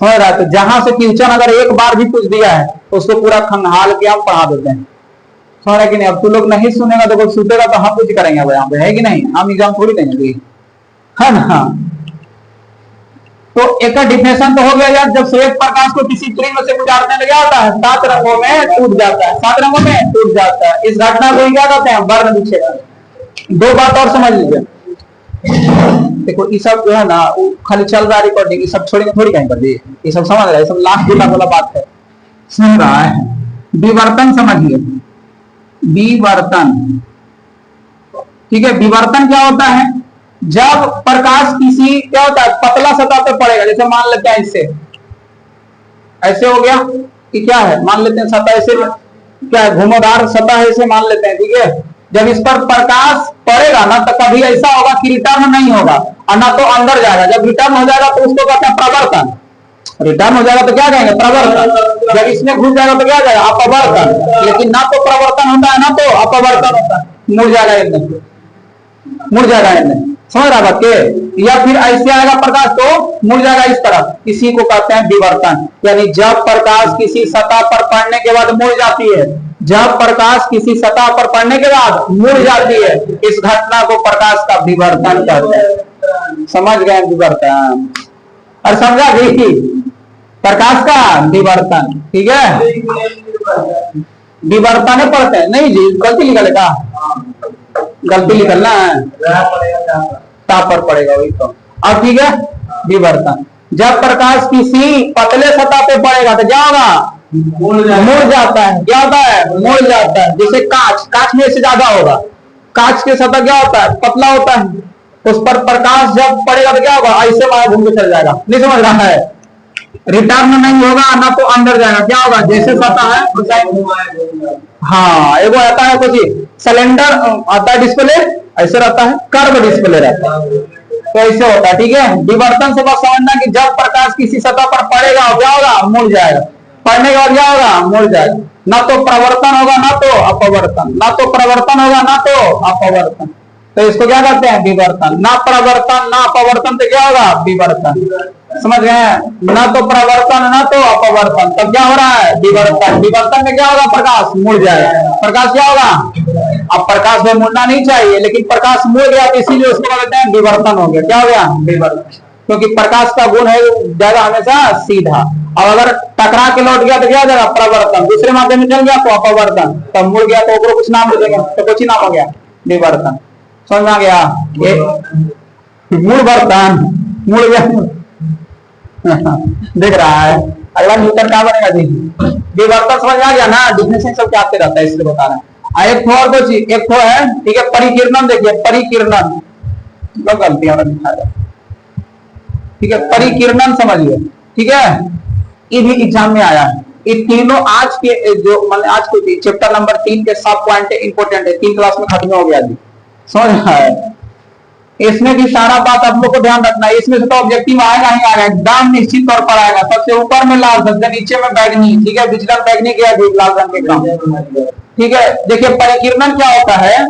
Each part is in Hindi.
समझ रहा है? तो जहां से क्वेश्चन अगर एक बार भी पूछ दिया है तो उसको पूरा खंगाल के हम पढ़ा देते हैं। समझ रहे कि नहीं? अब तू लोग नहीं सुनेगा तो कोई सुनेगा तो हम कुछ करेंगे अब यहाँ पे, है कि नहीं? हम एग्जाम थोड़ी देंगे, है ना? तो एक का डिफिनेशन तो हो गया यार, जब श्वेत प्रकाश को किसी त्रिज्या से गुजारने लगा होता है 7 रंगों में टूट जाता है, 7 रंगों में टूट जाता है। इस घटना को क्या कहते हैं? वर्ण विक्षेपण। दो बात और समझ लीजिए, देखो ये सब जो है ना वो खाली चल रहा है रिकॉर्डिंग, ये सब छोड़ेंगे थोड़ी कहीं पर, ये सब समझ रहा है, ये सब लास्ट दिमाग वाला बात है, सुन रहा है। विवर्तन समझिए, विवर्तन, ठीक है? विवर्तन क्या होता है? जब प्रकाश किसी क्या होता है पतला सतह पर पड़ेगा, जैसे मान लेते हैं इससे ऐसे हो गया कि क्या है, मान लेते हैं सतह ऐसे क्या है, घुमावदार सतह है ऐसे मान लेते हैं, ठीक है? जब इस पर प्रकाश पड़ेगा ना तो कभी ऐसा होगा कि रिटर्न नहीं होगा और ना तो अंदर जाएगा। जब रिटर्न हो जाएगा तो उसको कहते हैं प्रवर्तन। रिटर्न हो जाएगा तो क्या कहेंगे? प्रवर्तन। जब इसमें घुस जाएगा तो क्या कहेगा? अपवर्तन। लेकिन ना तो प्रवर्तन होता है ना तो अपवर्तन होता है, मुड़ जाएगा एकदम, मुड़ जाएगा एकदम। समझ रहा बात के? या फिर ऐसे आएगा प्रकाश तो मुड़ जाएगा इस तरफ, इसी को कहते हैं विवर्तन। यानी जब प्रकाश किसी सतह पर पड़ने के बाद मुड़ जाती है, जब प्रकाश किसी सतह पर पड़ने के बाद मुड़ जाती है, इस घटना को प्रकाश का विवर्तन कहते हैं। समझ गए? विवर्तन। और समझा भी प्रकाश का विवर्तन, ठीक है? विवर्तन पढ़ते हैं नहीं जी, गलती निकले का, गलती निकलना है, ता पर पड़ेगा वही तो। अब ठीक है, विवर्तन। जब प्रकाश किसी पतले सतह पे पड़ेगा तो क्या होगा? मुड़ जाता है। क्या होता है? मुड़ जाता है। जैसे कांच, कांच में से ज्यादा होगा, कांच के सतह क्या होता है? पतला होता है, उस पर प्रकाश जब पड़ेगा तो क्या होगा? ऐसे वहां घूम के चल जाएगा। नहीं समझ रहा है? रिटर्न नहीं होगा ना तो अंदर जाएगा। क्या होगा? जैसे सतह है, हाँ एगो आता है कुछ सिलेंडर आता है, डिस्प्ले ऐसे रहता है, कर्व डिस्प्ले रहता है, तो ऐसे होता है, ठीक है? विवर्तन से बस समझना कि जब प्रकाश किसी सतह पर पड़ेगा क्या होगा? मुड़ जाएगा। पड़ने के बाद क्या होगा? मुड़ जाएगा। ना तो प्रवर्तन होगा ना तो अपवर्तन, ना तो प्रवर्तन होगा ना तो अपवर्तन, तो इसको क्या कहते हैं? विवर्तन। ना प्रवर्तन ना अपवर्तन तो क्या होगा? विवर्तन। समझ गए? ना तो प्रवर्तन ना तो अपवर्तन, तब क्या हो रहा है? विवर्तन। विवर्तन में क्या होगा? प्रकाश मुड़ जाएगा। प्रकाश क्या होगा? अब प्रकाश में मुड़ना नहीं चाहिए, लेकिन प्रकाश मुड़ गया तो इसीलिए उसको कहते हैं विवर्तन हो गया। क्या हो गया? विवर्तन। क्योंकि प्रकाश का गुण है जाएगा हमेशा सीधा, और अगर टकरा के लौट गया तो क्या हो जाएगा? प्रवर्तन। दूसरे माध्यम में चल गया तो अपवर्तन, तब मुड़ गया तो कुछ नाम दे देंगे, तो कुछ ही नाम हो गया विवर्तन। समझ में आ गया? मुड़ वर्तन, मुड़ गया दिख रहा है। अगला न्यूटन क्या बनेगा जी? विवर्तन। समझ आ गया ना? डिफिनेशन सब क्या आते रहता है, इसलिए बता रहे हैं। एक और कुछ एक तो है, ठीक है? परिकिरणन। देखिए परिकिरणन, गलती दिखाया, ठीक है? परिकिरणन समझिए, ठीक है? ये भी एग्जाम में आया है। ये तीनों आज के जो मैंने आज को चैप्टर नंबर 3 के सब पॉइंट इंपोर्टेंट है, 3 क्लास में खत्म हो गया जी। समझ रहा है? इसमें भी सारा बात आप लोग को ध्यान रखना है। इसमें से तो ऑब्जेक्टिव आएगा ही आएगा, एकदम निश्चित तौर पर आएगा। सबसे ऊपर में लाल, सबसे नीचे में बैगनी, ठीक है? विजिलर बैगनी क्या है? लाल रंग के काम, ठीक है? देखिए परिकिरणन क्या होता है?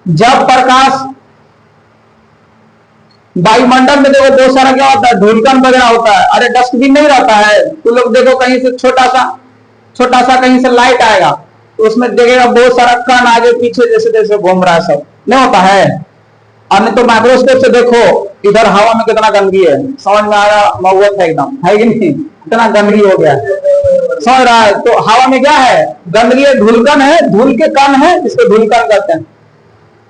जब प्रकाश वायुमंडल में देखो बहुत सारा क्या होता है? धूलकण वगैरह होता है। अरे डस्टबिन नहीं रहता है, तो लोग देखो कहीं से छोटा सा कहीं से लाइट आएगा तो उसमें देखेगा बहुत सारा कण आगे पीछे जैसे जैसे घूम रहा है, सब नहीं होता है? अन्य तो माइक्रोस्कोप से देखो इधर हवा में कितना गंदगी है, समझ में आया? मऊत है एकदम, है कि नहीं? इतना गंदगी हो गया, समझ रहा है? तो हवा में क्या है? गंदगी है, धूलकण है, धूल के कण है, इसको धूलकण कहते हैं।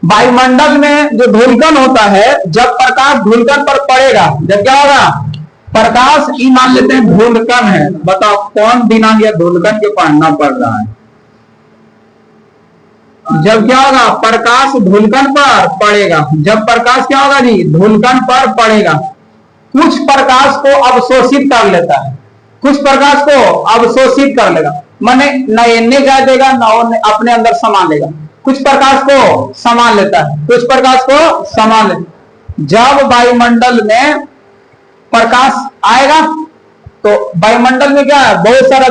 वायुमंडल में जो धूलकण होता है, जब प्रकाश धूलकण पर पड़ेगा, जब क्या होगा? प्रकाश ही मान लेते हैं धूलकण है, बताओ कौन दिनांक या धूलकण के पढ़ना पड़ रहा है? जब क्या होगा? प्रकाश धूलकण पर पड़ेगा। जब प्रकाश क्या होगा जी? धूलकण पर पड़ेगा। कुछ प्रकाश को अवशोषित कर लेता है, कुछ प्रकाश को अवशोषित कर लेगा, माने न इन्हें जा देगा न अपने अंदर समा लेगा। कुछ प्रकाश को समान लेता है, कुछ प्रकाश को समान लेता। जब वायुमंडल में प्रकाश आएगा तो वायुमंडल में क्या है? बहुत सारा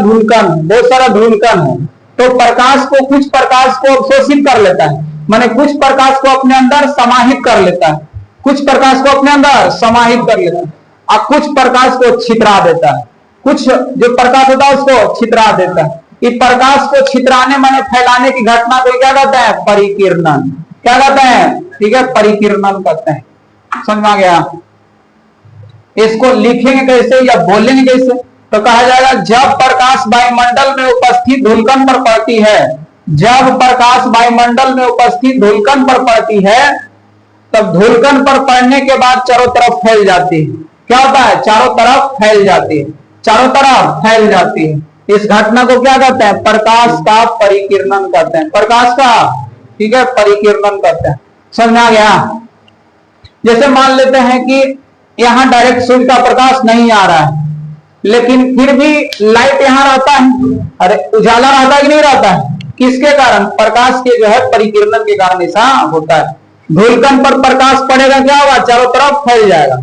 धूलकण है, तो प्रकाश को कुछ प्रकाश को अवशोषित कर लेता है, माने कुछ प्रकाश को अपने अंदर समाहित कर लेता है, कुछ प्रकाश को अपने अंदर समाहित कर लेता है, और कुछ प्रकाश को छितरा देता है। कुछ जो प्रकाश होता है उसको छितरा देता है। इस प्रकाश को छितराने माने फैलाने की घटना को क्या कहते हैं? परिकिरणन। क्या कहते हैं? ठीक है, परिकिरणन कहते हैं। समझ में आ गया? इसको लिखेंगे कैसे या बोलेंगे कैसे? तो कहा जाएगा जब प्रकाश वायुमंडल में उपस्थित धूलकण पर पड़ती है, जब प्रकाश वायुमंडल में उपस्थित धूलकण पर पड़ती है, तब धूलकण पर पड़ने के बाद चारों तरफ फैल जाती है। क्या होता है? चारों तरफ फैल जाती है, चारों तरफ फैल जाती है। इस घटना को क्या कहते हैं? प्रकाश का परिकिरणन कहते हैं। प्रकाश का, ठीक है, परिकिरणन कहते हैं। समझ में आ गया? जैसे मान लेते हैं कि यहां डायरेक्ट सूर्य का प्रकाश नहीं आ रहा है, लेकिन फिर भी लाइट यहां रहता है। अरे उजाला रहता है कि नहीं रहता है? किसके कारण? प्रकाश के जो है परिकिरणन के कारण ऐसा होता है। धूलकण पर प्रकाश पड़ेगा, क्या होगा? चारों तरफ फैल जाएगा।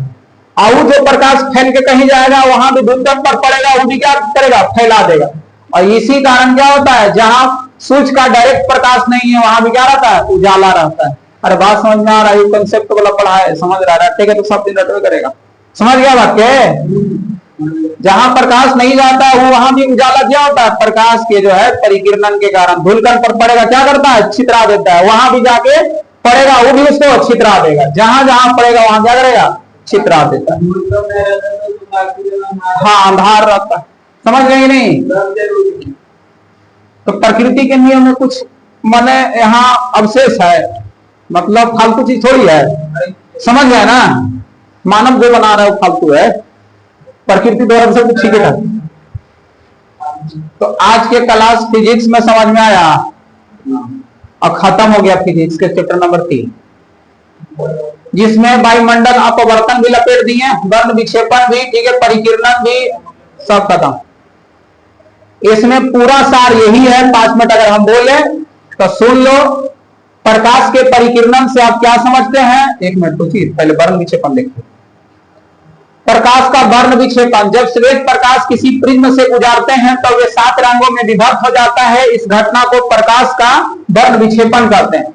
और जो प्रकाश फैल के कहीं जाएगा, वहां भी धूलकण पर पड़ेगा, वो भी क्या करेगा? फैला देगा। और इसी कारण क्या होता है? जहां सूर्य का डायरेक्ट प्रकाश नहीं है, वहां भी क्या रहता है? उजाला रहता है। अरे बात समझ में आ रहा है? कंसेप्ट वाला पढ़ा है, समझ रहा है? ठीक है, तो सब दिन रटवे करेगा। समझ गया वाक्य? जहां प्रकाश नहीं जाता है, वो वहां भी उजाला क्या होता है? प्रकाश के जो है परिकिरणन के कारण धूलकण पर पड़ेगा, क्या करता है? छितरा देता है। वहां भी जाके पड़ेगा, वो भी उसको छितरा देगा। जहां जहां पड़ेगा वहां क्या करेगा? छितरा देता है। हाँ, अंधार रहता है। समझ गए नहीं? तो प्रकृति के नियम में कुछ माने यहाँ अवशेष है, मतलब फालतू चीज थोड़ी है। समझ गए ना? मानव जो बना रहा है वो फालतू है, प्रकृति द्वारा सब कुछ ठीक है। तो आज के क्लास फिजिक्स में समझ में आया और खत्म हो गया फिजिक्स के चैप्टर नंबर 3, जिसमें वायुमंडल अपवर्तन भी लपेट दिए, वर्ण विक्षेपण भी, ठीक है, परिकिरणन भी, सब खत्म। इसमें पूरा सार यही है। 5 मिनट अगर हम बोले तो सुन लो। प्रकाश के परिकिरणन से आप क्या समझते हैं? 1 मिनट पूछिए, पहले वर्ण विक्षेपण देखिए। प्रकाश का वर्ण विक्षेपण, जब श्वेत प्रकाश किसी प्रिज्म से गुजरते हैं तो वे 7 रंगों में विभक्त हो जाता है। इस घटना को प्रकाश का वर्ण विक्षेपण कहते हैं।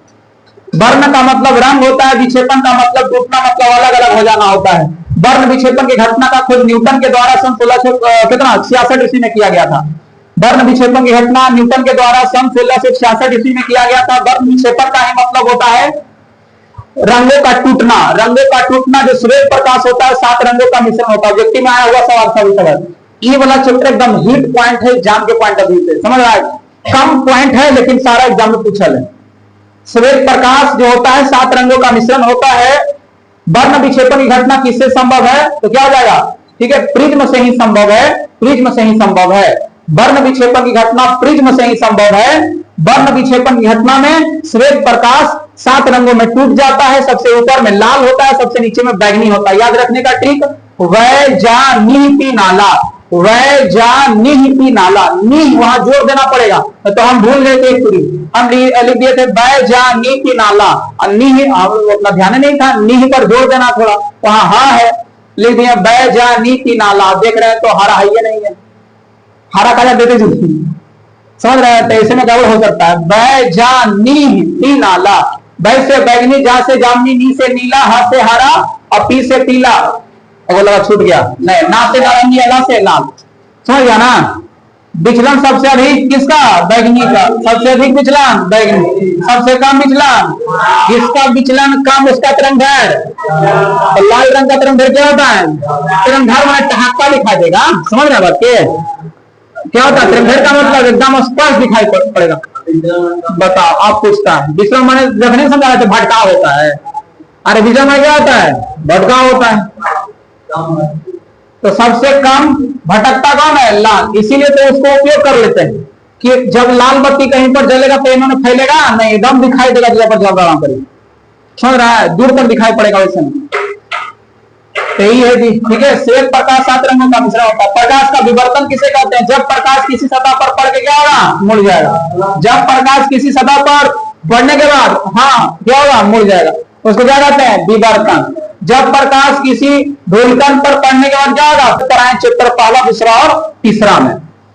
वर्ण का मतलब रंग होता है, विक्षेपण का मतलब टूटना, मतलब अलग अलग हो जाना होता है। वर्ण विक्षेपण की घटना का खोज न्यूटन के द्वारा सन 1666 ईस्वी में किया गया था। वर्ण विक्षेपण की घटना न्यूटन के द्वारा सन 1666 ईस्वी में किया गया था। वर्ण विक्षेपण का ही मतलब होता है रंगों का टूटना। रंगों का टूटना, जो श्वेत प्रकाश होता है 7 रंगों का मिश्रण होता है। व्यक्ति में आया हुआ सवाल सभी समझ। ये वाला चैप्टर एकदम हिट पॉइंट है एग्जाम के पॉइंट ऑफ व्यू से, समझ रहा है? कम पॉइंट है लेकिन सारा एग्जाम में पूछल है। श्वेत प्रकाश जो होता है 7 रंगों का मिश्रण होता है। वर्ण विक्षेपण की घटना किससे संभव है? तो क्या हो जाएगा? ठीक है, प्रिज्म से ही संभव है, प्रिज्म से ही संभव है। वर्ण विक्षेपण की घटना प्रिज्म से ही संभव है। वर्ण विक्षेपण की घटना में श्वेत प्रकाश 7 रंगों में टूट जाता है। सबसे ऊपर में लाल होता है, सबसे नीचे में बैंगनी होता है। याद रखने का ट्रिक, वैजानिहि नाला, वैजानिहि नाला, नी वहां जोर देना पड़ेगा। तो हम भूल गए थे, हम लिख दिए थे वैजानिहि नाला, नी उतना ध्यान नहीं था, नी पर जोर देना थोड़ा, वहां हा है, लिख दिया वैजानिहि नाला। देख रहे हैं तो हरा है, ये नहीं है, हरा काला देते समझ रहे हैं? तो ऐसे में गड़बड़ हो सकता है। वैजानिहि नाला, वै से बैगनी, जा से जामनी, नी से नीला, हा से हरा और पी से पीला। अगर लगा छूट गया, नहीं, ना से नारंगी, ला से लाल। समझ गया ना? विचलन सबसे अधिक किसका? बैगनी का। सबसे अधिक विचलन बैगनी, सबसे कम विचलन, जिसका विचलन कम उसका तरंगधैर्य। तो लाल रंग का तरंगधैर्य क्या होता है? तरंगधैर्य में ठहाका दिखाई देगा। समझ रहे बात के? क्या होता है तरंगधैर्य का मतलब? एकदम स्पष्ट दिखाई पड़ेगा। बताओ, आप पूछता है विचलन मैंने जब नहीं समझा तो भटकाव होता है। अरे विचलन में क्या होता है? भटकाव होता है। तो सबसे कम भटकता कौन है? लाल। इसीलिए तो उसको उपयोग कर लेते हैं कि जब लाल बत्ती कहीं पर जलेगा तो इन्होंने फैलेगा नहीं, एकदम दिखाई देगा जगह पर जल रहा करीब। समझ रहा है? दूर तक दिखाई पड़ेगा वैसे में। यही है जी, ठीक है। श्वेत प्रकाश 7 रंगों का मिश्रण होता है। प्रकाश का विवर्तन किसे कहते हैं? जब प्रकाश किसी सतह पर पड़ के क्या होगा? मुड़ जाएगा। जब प्रकाश किसी सतह पर पड़ने के बाद हाँ क्या होगा? मुड़ जाएगा। उसको क्या कहते हैं? विवर्तन। जब प्रकाश किसी धूलकण पर पड़ने के बाद क्या होगा? चैप्टर पहला, दूसरा और तीसरा में।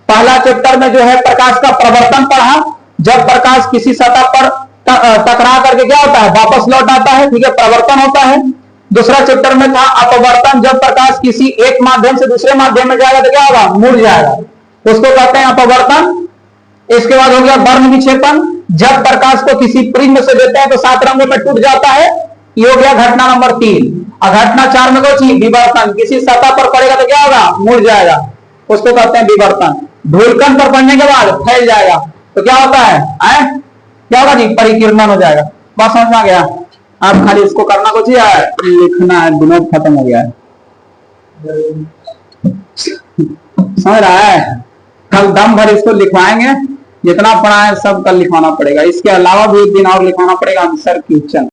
पहला चैप्टर में जो है प्रकाश का प्रवर्तन पढ़ा। जब प्रकाश किसी सतह पर टकरा करके क्या होता है? वापस लौट आता है, ठीक है, प्रवर्तन होता है। दूसरा चैप्टर में था अपवर्तन। जब प्रकाश किसी एक माध्यम से दूसरे माध्यम में जाएगा तो क्या होगा, मुड़ जाएगा, उसको कहते हैं अपवर्तन। इसके बाद हो गया वर्ण विक्षेपण। जब प्रकाश को किसी प्रिज्म से देते हैं तो 7 रंगों में टूट जाता है, ये हो गया घटना नंबर 3। और घटना 4 में कौन, विवर्तन। किसी सतह पर पड़ेगा तो क्या होगा, मुड़ जाएगा, उसको कहते हैं विवर्तन। धूलकण पर पड़ने के बाद फैल जाएगा तो क्या होता है, क्या होगा जी, परिकीर्णन हो जाएगा। बात समझ में आ गया? आप खाली इसको करना कुछ है, लिखना है, विनोद खत्म हो गया है, समझ रहा है? कल दम भर इसको लिखवाएंगे, जितना पढ़ा है सब कल लिखवाना पड़ेगा। इसके अलावा भी एक दिन और लिखवाना पड़ेगा आंसर क्वेश्चन।